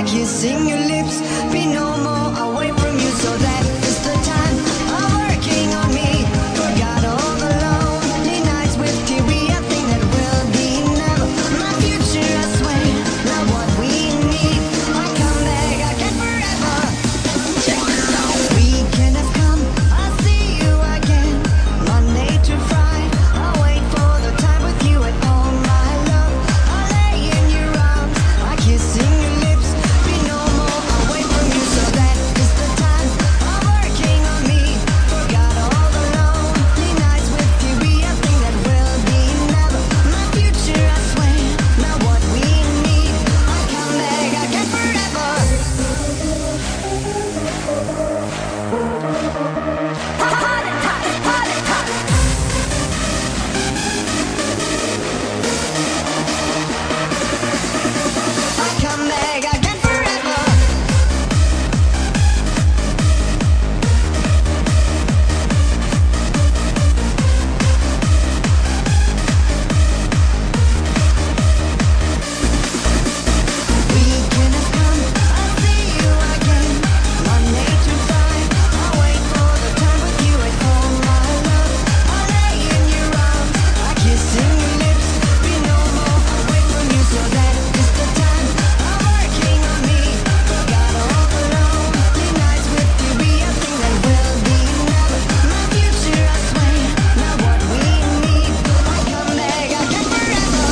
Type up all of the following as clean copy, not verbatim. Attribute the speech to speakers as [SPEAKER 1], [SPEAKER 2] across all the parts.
[SPEAKER 1] kissing your lips, be no more away from you. So that is the time of working on me. Forgot all the lonely nights with you. We a thing that will be never. My future, I swear, not what we need. I come back again forever. Check this out. Weekend have come, I'll see you again. Monday to Friday, I'll wait for the time with you and all my love. I'll lay in your arms, I kissing your lips, be no more away from you. So that is the time of working on me. Forgot all the lonely nights with you. We a thing that will be never. My future, I swear, not what we need. I come back again forever. Party, party, party, party. I come back again forever. Weekend has come, I'll see you again. Monday to Friday, I'll wait for the time with you and all my love. I'll lay in your arms, I kissing your lips, be no more away from you. So that is the time of working on me. Forgot all the lonely nights with you. Be a thing that will be never. My future, I swear, not what we need. I come back again forever.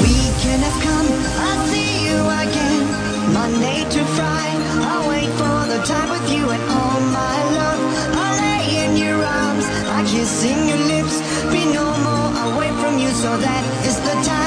[SPEAKER 1] Weekend have come, I'll see you again. Monday to Friday, I'll wait for the time with you and all my love. I'll lay in your arms, I kissing your lips, be no more away from you. So that is the time